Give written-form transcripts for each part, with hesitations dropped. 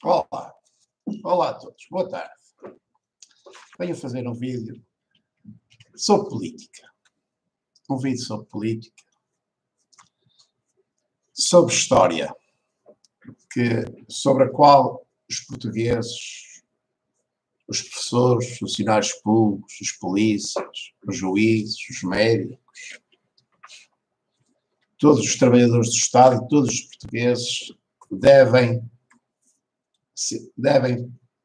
Olá, olá a todos, boa tarde. Venho fazer um vídeo sobre política. Um vídeo sobre política, sobre história, sobre a qual os portugueses, os professores, os funcionários públicos, os polícias, os juízes, os médicos, todos os trabalhadores do Estado, todos os portugueses devem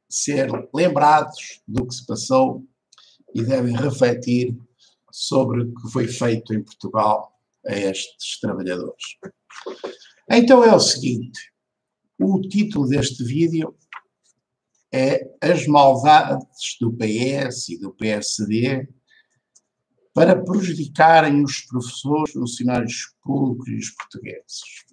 ser lembrados do que se passou e devem refletir sobre o que foi feito em Portugal a estes trabalhadores. Então é o seguinte, o título deste vídeo é As maldades do PS e do PSD para prejudicarem os professores, funcionários públicos e os portugueses.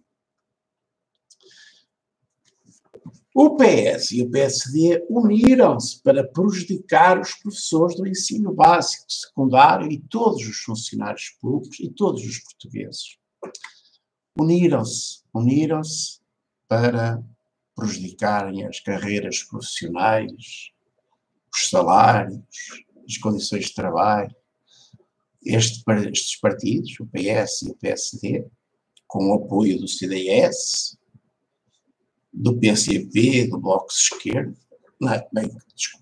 O PS e o PSD uniram-se para prejudicar os professores do ensino básico, secundário e todos os funcionários públicos e todos os portugueses. Uniram-se para prejudicarem as carreiras profissionais, os salários, as condições de trabalho. Estes partidos, o PS e o PSD, com o apoio do CDS, do PCP, do Bloco de Esquerda,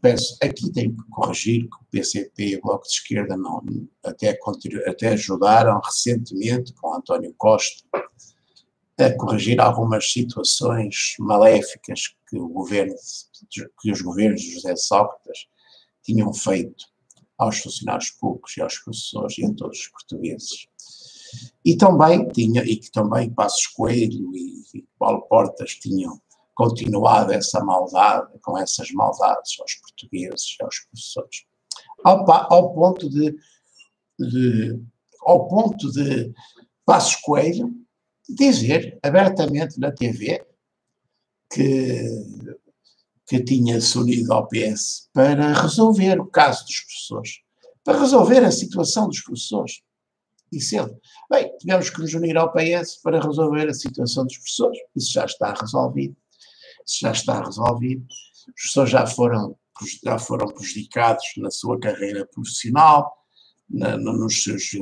peço, aqui tenho que corrigir que o PCP e o Bloco de Esquerda não, até ajudaram recentemente com António Costa a corrigir algumas situações maléficas que os governos de José Sócrates tinham feito aos funcionários públicos e aos professores e a todos os portugueses. E que também Passos Coelho e Paulo Portas tinham continuado essa maldade, com essas maldades aos portugueses e aos professores. Ao ponto de Passos Coelho dizer abertamente na TV que tinha se unido ao PS para resolver o caso dos professores, para resolver a situação dos professores. E cedo. Bem, tivemos que nos unir ao PS para resolver a situação dos professores. Isso já está resolvido. Os professores já foram prejudicados na sua carreira profissional, nos seus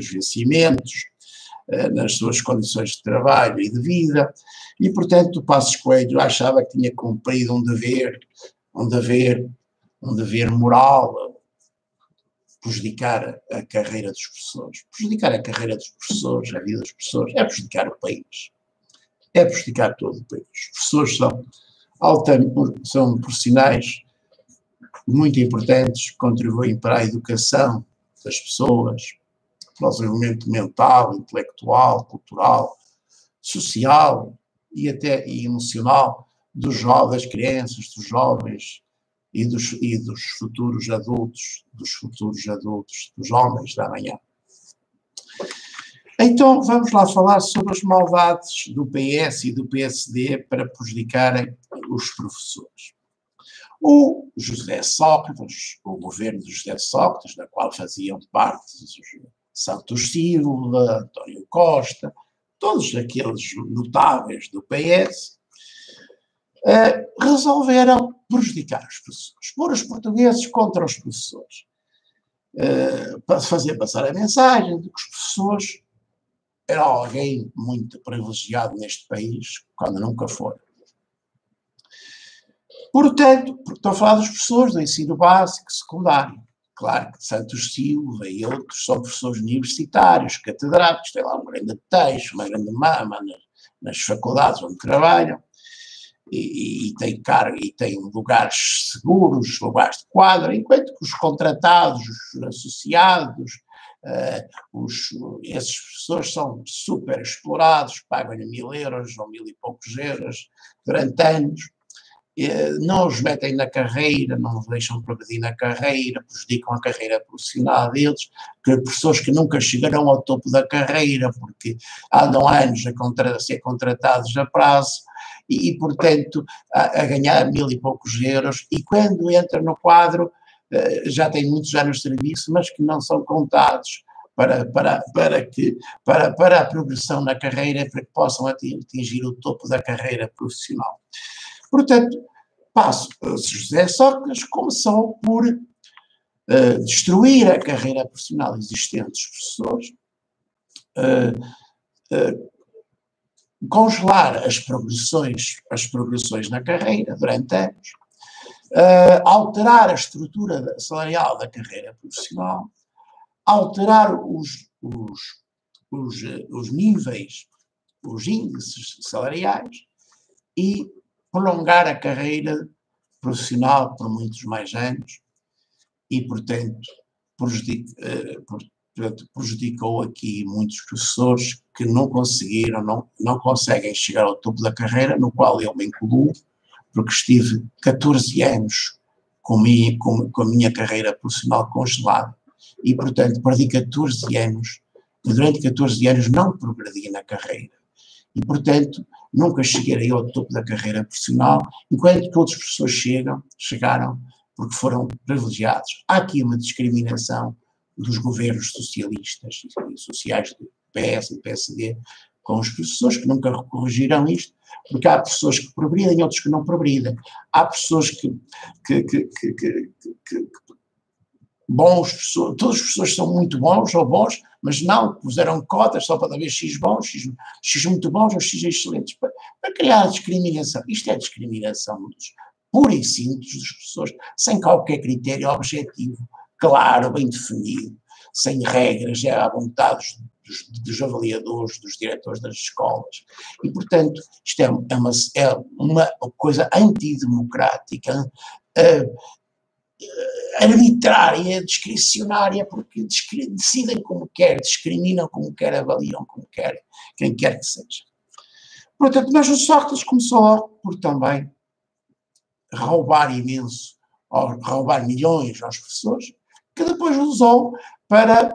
vencimentos, nas suas condições de trabalho e de vida, e, portanto, o Passos Coelho achava que tinha cumprido um dever moral, prejudicar a carreira dos professores. Prejudicar a carreira dos professores, a vida dos professores, é prejudicar o país. É prejudicar todo o país. Os professores são profissionais muito importantes, contribuem para a educação das pessoas, para o desenvolvimento mental, intelectual, cultural, social e até emocional das crianças, dos jovens e dos futuros adultos, dos homens da manhã. Então, vamos lá falar sobre as maldades do PS e do PSD para prejudicarem os professores. O José Sócrates, o governo de José Sócrates, da qual faziam parte Santos Silva, António Costa, todos aqueles notáveis do PS, resolveram prejudicar os professores, pôr os portugueses contra os professores, para fazer passar a mensagem de que os professores eram alguém muito privilegiado neste país, quando nunca foram. Portanto, porque estou a falar dos professores do ensino básico, secundário. Claro que Santos Silva e outros são professores universitários, catedráticos, têm lá um grande texto, uma grande mama nas faculdades onde trabalham, e têm cargo, e têm lugares seguros, lugares de quadra, enquanto que os contratados, os associados, esses professores são super explorados, pagam-lhe 1.000 euros ou 1.000 e poucos euros durante anos, não os metem na carreira, não os deixam progredir na carreira, prejudicam a carreira profissional deles, pessoas que nunca chegarão ao topo da carreira porque andam anos a ser contratados a prazo e portanto, a ganhar 1.000 e poucos euros, e quando entra no quadro já têm muitos anos de serviço, mas que não são contados para a progressão na carreira, para que possam atingir o topo da carreira profissional. Portanto, José Sócrates começou por destruir a carreira profissional existente dos professores, congelar as progressões na carreira durante anos, alterar a estrutura salarial da carreira profissional, alterar os níveis, os índices salariais e prolongar a carreira profissional por muitos mais anos e, portanto, prejudicou aqui muitos professores que não conseguem chegar ao topo da carreira, no qual eu me incluo, porque estive 14 anos com a minha carreira profissional congelada e, portanto, perdi 14 anos e durante 14 anos não progredi na carreira e, portanto, nunca cheguei ao topo da carreira profissional, enquanto que outros professores chegaram porque foram privilegiados. Há aqui uma discriminação dos governos socialistas e sociais do PS e do PSD com os professores que nunca corrigirão isto, porque há professores que progridem e outros que não progridem. Há professores bons professores, todos os professores são muito bons ou bons, mas não puseram cotas só para haver X bons, X muito bons ou X excelentes, para criar discriminação. Isto é discriminação pura e simples dos professores, sem qualquer critério objetivo, claro, bem definido, sem regras, é à vontade dos avaliadores, dos diretores das escolas. E, portanto, isto é uma coisa antidemocrática, arbitrária, discricionária, porque decidem como quer, discriminam como quer, avaliam como quer, quem quer que seja. Portanto, mas o Sócrates começou por também roubar milhões aos professores, que depois usou para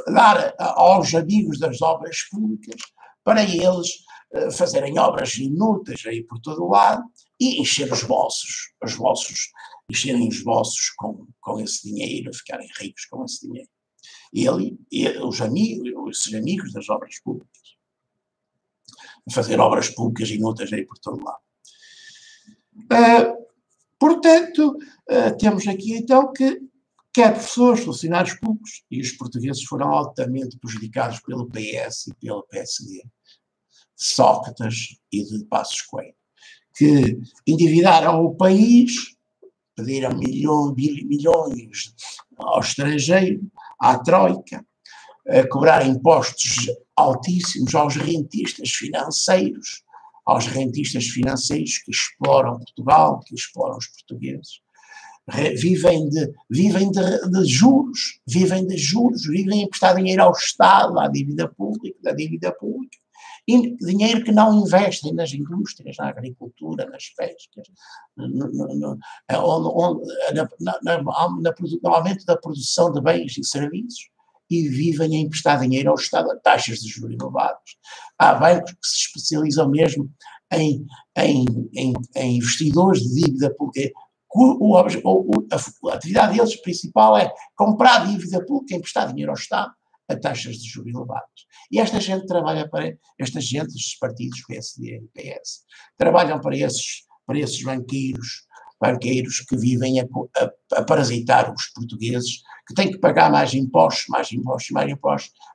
dar aos amigos das obras públicas, para eles fazerem obras inúteis aí por todo o lado e encher os bolsos, encherem os bolsos com esse dinheiro, ficarem ricos com esse dinheiro. Esses amigos das obras públicas, fazer obras públicas inúteis aí por todo o lado. Portanto, temos aqui então que quer professores, funcionários públicos, e os portugueses foram altamente prejudicados pelo PS e pelo PSD, de Sócrates e de Passos Coelho, que endividaram o país, pediram milhões ao estrangeiro, à Troika, a cobrar impostos altíssimos aos rentistas financeiros que exploram Portugal, que exploram os portugueses. Vivem de juros, vivem a emprestar dinheiro ao Estado, da dívida pública, e dinheiro que não investem nas indústrias, na agricultura, nas pescas, no aumento da produção de bens e serviços, e vivem a emprestar dinheiro ao Estado a taxas de juros elevados. Há bancos que se especializam mesmo em investidores de dívida pública. A atividade deles principal é comprar dívida pública, emprestar dinheiro ao Estado a taxas de juros elevadas. E esta gente trabalha estes partidos, PSD e PS, trabalham para esses banqueiros que vivem a parasitar os portugueses, que têm que pagar mais impostos,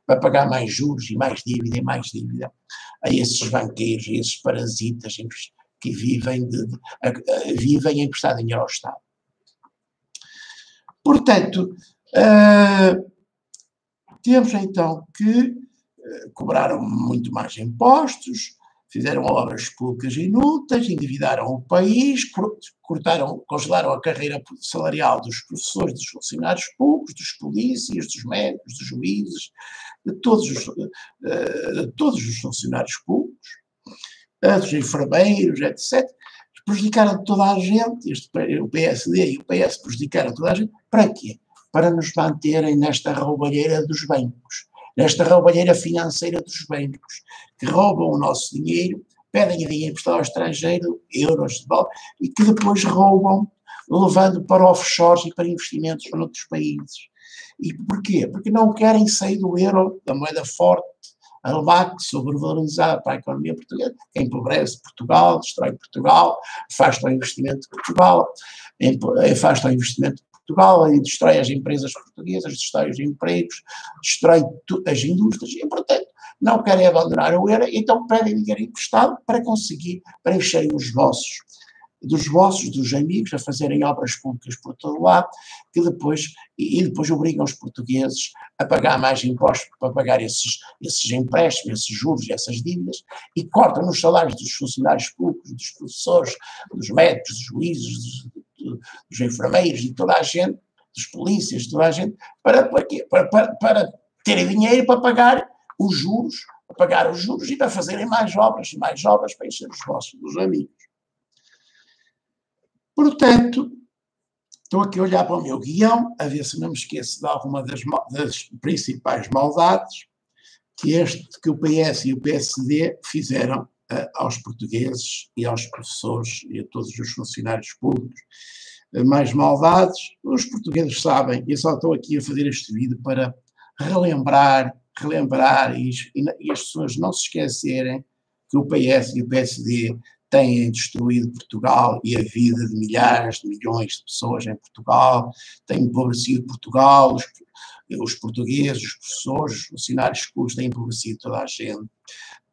para pagar mais juros e mais dívida a esses banqueiros, a esses parasitas que vivem a emprestar dinheiro ao Estado. Portanto, temos então que cobraram muito mais impostos, fizeram obras públicas inúteis, endividaram o país, congelaram a carreira salarial dos professores, dos funcionários públicos, dos polícias, dos médicos, dos juízes, de todos os funcionários públicos, dos enfermeiros, etc. Prejudicaram toda a gente, o PSD e o PS prejudicaram toda a gente. Para quê? Para nos manterem nesta roubalheira dos bancos, nesta roubalheira financeira dos bancos, que roubam o nosso dinheiro, pedem dinheiro emprestado ao estrangeiro, euros de dólar, e que depois roubam, levando para offshores e para investimentos noutros países. E porquê? Porque não querem sair do euro, da moeda forte, alemã, sobrevalorizada para a economia portuguesa, que empobrece Portugal, destrói Portugal, afasta o investimento de Portugal, afasta o investimento de Portugal e destrói as empresas portuguesas, destrói os empregos, destrói as indústrias e, portanto, não querem abandonar o euro, então pedem dinheiro emprestado para conseguir preencher os dos amigos a fazerem obras públicas por todo lado, que depois obrigam os portugueses a pagar mais impostos para pagar esses empréstimos, esses juros, essas dívidas, e cortam nos salários dos funcionários públicos, dos professores, dos médicos, dos juízes, dos enfermeiros e toda a gente, dos polícias, toda a gente, para terem dinheiro para pagar os juros, e para fazerem mais obras para encher os bolsos dos amigos. Portanto, estou aqui a olhar para o meu guião, a ver se não me esqueço de alguma das principais maldades que o PS e o PSD fizeram aos portugueses e aos professores e a todos os funcionários públicos. Mais maldades, os portugueses sabem, e eu só estou aqui a fazer este vídeo para relembrar e as pessoas não se esquecerem que o PS e o PSD têm destruído Portugal e a vida de milhares de milhões de pessoas em Portugal, têm empobrecido Portugal, os portugueses, os professores, os funcionários públicos têm empobrecido toda a gente,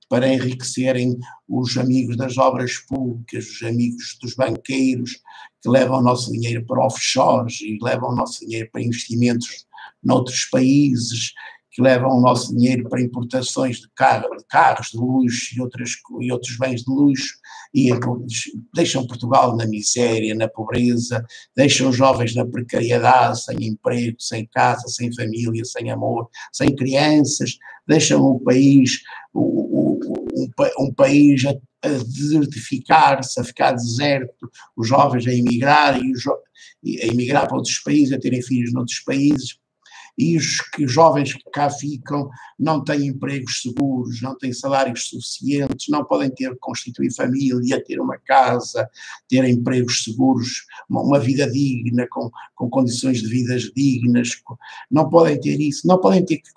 para enriquecerem os amigos das obras públicas, os amigos dos banqueiros, que levam o nosso dinheiro para offshores e levam o nosso dinheiro para investimentos noutros países, que levam o nosso dinheiro para importações de carros de luxo e outros bens de luxo, e deixam Portugal na miséria, na pobreza, deixam os jovens na precariedade, sem emprego, sem casa, sem família, sem amor, sem crianças, deixam o país, um país a desertificar-se, a ficar deserto, os jovens a emigrar, a emigrar para outros países, a terem filhos noutros países. E os jovens que cá ficam não têm empregos seguros, não têm salários suficientes, não podem constituir família, ter uma casa, ter empregos seguros, uma vida digna, com condições de vida dignas, não podem ter isso, não podem ter que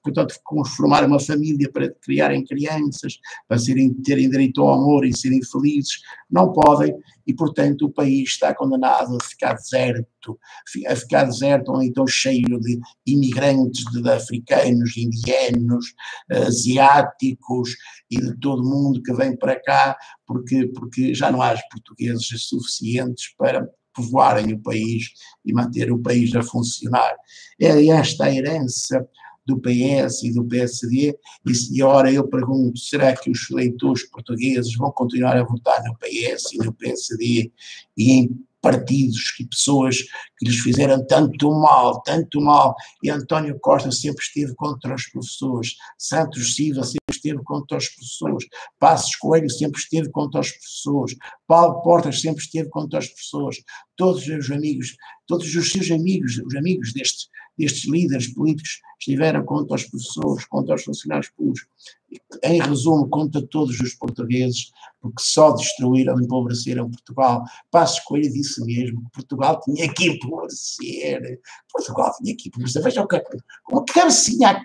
portanto, formar uma família para criarem crianças, para terem direito ao amor e serem felizes, não podem, e portanto o país está condenado a ficar deserto, ou então cheio de imigrantes, de africanos, indianos, asiáticos e de todo mundo que vem para cá, porque já não há portugueses suficientes para povoarem o país e manter o país a funcionar. É esta a herança do PS e do PSD, e ora eu pergunto, será que os eleitores portugueses vão continuar a votar no PS e no PSD e em partidos e pessoas que lhes fizeram tanto mal, e António Costa sempre esteve contra os professores, Santos Silva sempre esteve contra os professores, Passos Coelho sempre esteve contra os professores, Paulo Portas sempre esteve contra os professores, todos os seus amigos, os amigos destes líderes políticos estiveram contra os professores, contra os funcionários públicos, em resumo, contra todos os portugueses, porque só destruíram e empobreceram Portugal. Passos Coelho disse mesmo que Portugal tinha que empobrecer, vejam uma cabecinha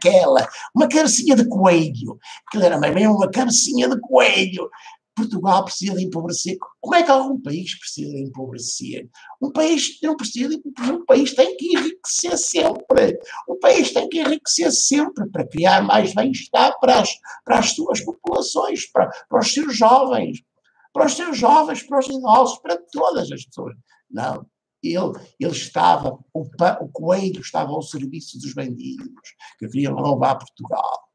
uma cabecinha de coelho, aquilo era mesmo uma cabecinha de coelho. Portugal precisa de empobrecer. Como é que algum país precisa de empobrecer? Um país não precisa de empobrecer, um país tem que enriquecer sempre. O país tem que enriquecer sempre para criar mais bem-estar para as suas populações, para os seus jovens, para os idosos, para todas as pessoas. Não. Ele estava, o coelho estava ao serviço dos bandidos que queriam roubar Portugal.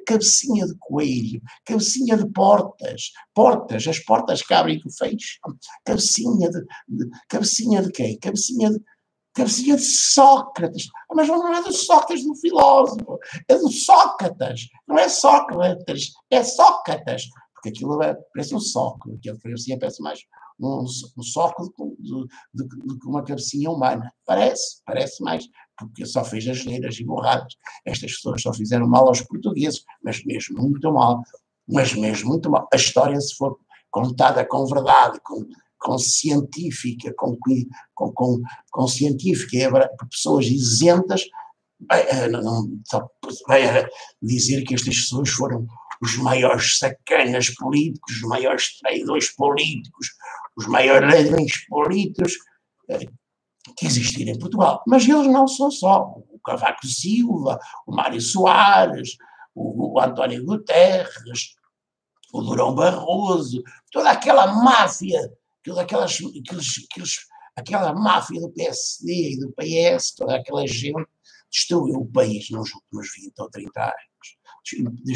Cabecinha de coelho, cabecinha de portas, as portas que abrem e fecham, cabecinha de quem? Cabecinha de Sócrates, mas não é do Sócrates do filósofo, é do Sócrates, não é Sócrates, é Sócrates, porque aquilo parece um sócolo, aquela cabecinha parece mais um sócolo de uma cabecinha humana, parece mais, porque só fez asneiras e borradas. Estas pessoas só fizeram mal aos portugueses, mas mesmo muito mal. A história, se for contada com verdade, científica, com científica, pessoas isentas, vai dizer que estas pessoas foram os maiores sacanas políticos, os maiores traidores políticos, os maiores ladrões políticos que existiram em Portugal. Mas eles não são só o Cavaco Silva, o Mário Soares, o António Guterres, o Durão Barroso, toda aquela máfia, aquela máfia do PSD e do PS, toda aquela gente destruiu o país nos últimos 20 ou 30 anos.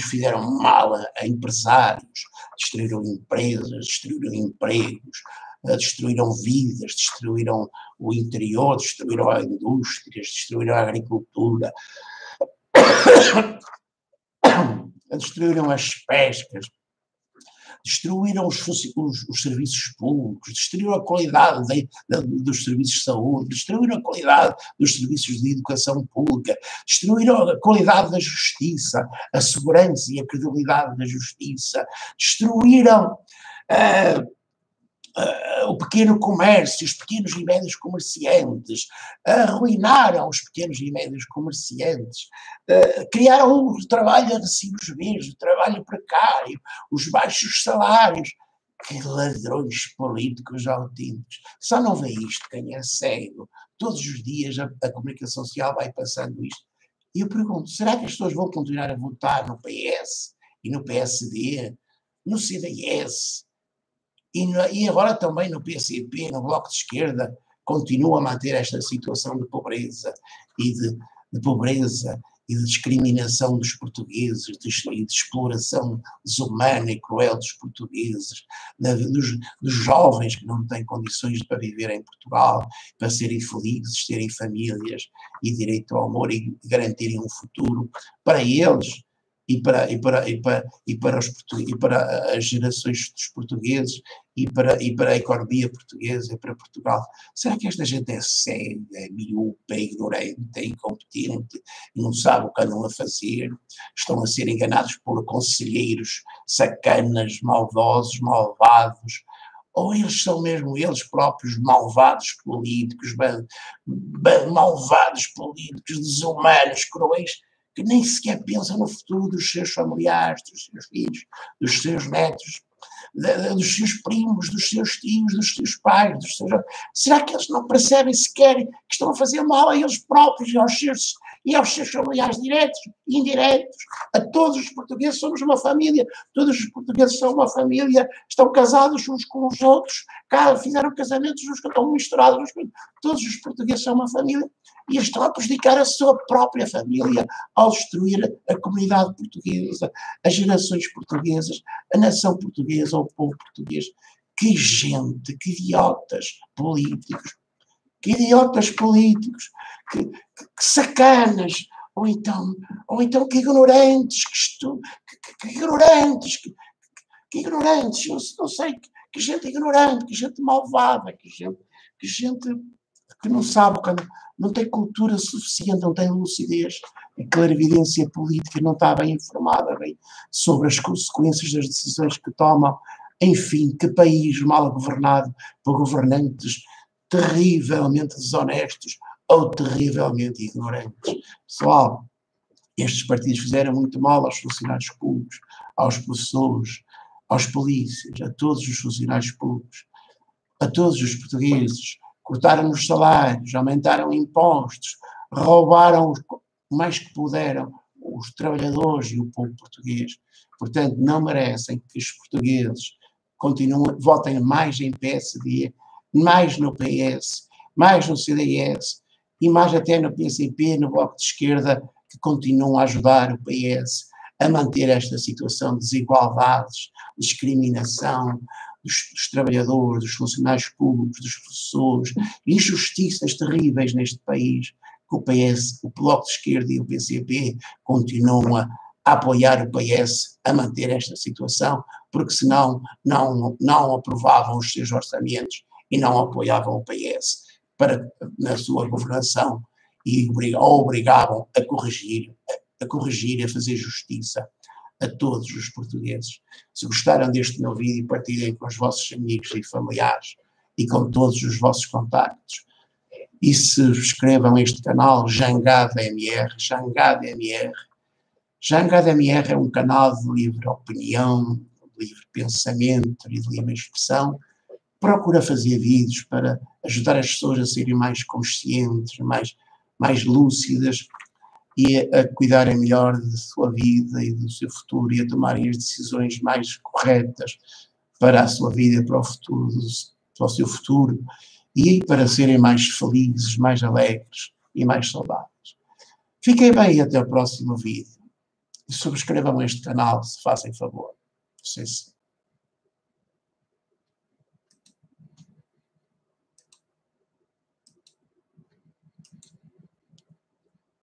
Fizeram mal a empresários, destruíram empresas, destruíram empregos, destruíram vidas, destruíram o interior, destruíram as indústrias, destruíram a agricultura, destruíram as pescas, destruíram os serviços públicos, destruíram a qualidade dos serviços de saúde, destruíram a qualidade dos serviços de educação pública, destruíram a qualidade da justiça, a segurança e a credibilidade da justiça, destruíram o pequeno comércio, os pequenos e médios comerciantes, arruinaram os pequenos e médios comerciantes, criaram o trabalho a recibos verdes, o trabalho precário, os baixos salários. Que ladrões políticos autênticos. Só não vê isto quem é cego. Todos os dias a comunicação social vai passando isto. E eu pergunto, será que as pessoas vão continuar a votar no PS e no PSD, no CDS, e agora também no PCP, no Bloco de Esquerda, continua a manter esta situação de pobreza e de discriminação dos portugueses, de exploração desumana e cruel dos portugueses, dos jovens que não têm condições para viver em Portugal, para serem felizes, terem famílias e direito ao amor e garantirem um futuro para eles e para as gerações dos portugueses e para a economia portuguesa e para Portugal. Será que esta gente é cega, é miúpe, é ignorante, é incompetente e não sabe o que andam a fazer? Estão a ser enganados por conselheiros sacanas, maldosos, malvados, ou eles são mesmo eles próprios malvados políticos, malvados políticos, desumanos, cruéis, que nem sequer pensam no futuro dos seus familiares, dos seus filhos, dos seus netos, dos seus primos, dos seus tios, dos seus pais, Será que eles não percebem sequer que estão a fazer mal a eles próprios e aos seus familiares diretos e indiretos? A todos os portugueses somos uma família, todos os portugueses são uma família, estão casados uns com os outros, fizeram casamentos, estão misturados, todos os portugueses são uma família e estão a prejudicar a sua própria família ao destruir a comunidade portuguesa, as gerações portuguesas, a nação portuguesa, o povo português. Que gente, que idiotas políticos, que sacanas, ou então que ignorantes, que ignorantes, eu não sei, que gente ignorante, que gente malvada, que gente que não sabe, não tem cultura suficiente, não tem lucidez, a clarividência política, não está bem informada sobre as consequências das decisões que tomam. Enfim, que país mal governado por governantes terrivelmente desonestos ou terrivelmente ignorantes. Pessoal, estes partidos fizeram muito mal aos funcionários públicos, aos professores, aos polícias, a todos os funcionários públicos, a todos os portugueses. Cortaram os salários, aumentaram impostos, roubaram o mais que puderam os trabalhadores e o povo português. Portanto, não merecem que os portugueses votem mais em PSD, mais no PS, mais no CDS e mais até no PCP, no Bloco de Esquerda, que continuam a ajudar o PS a manter esta situação de desigualdades, discriminação dos trabalhadores, dos funcionários públicos, dos professores, injustiças terríveis neste país, que o PS, o Bloco de Esquerda e o PCP continuam a apoiar o PS a manter esta situação, porque senão não aprovavam os seus orçamentos e não apoiavam o PS na sua governação e obrigavam a corrigir, a fazer justiça a todos os portugueses. Se gostaram deste meu vídeo, partilhem com os vossos amigos e familiares. e com todos os vossos contactos. E subscrevam este canal Jangada MR. Jangada MR. Jangada MR é um canal de livre opinião, de livre pensamento e de livre expressão. Procura fazer vídeos para ajudar as pessoas a serem mais conscientes, mais lúcidas e a cuidarem melhor da sua vida e do seu futuro e a tomarem as decisões mais corretas para a sua vida, para o futuro, para o seu futuro e para serem mais felizes, mais alegres e mais saudáveis. Fiquem bem e até o próximo vídeo. E subscrevam este canal, se fazem favor. Não sei se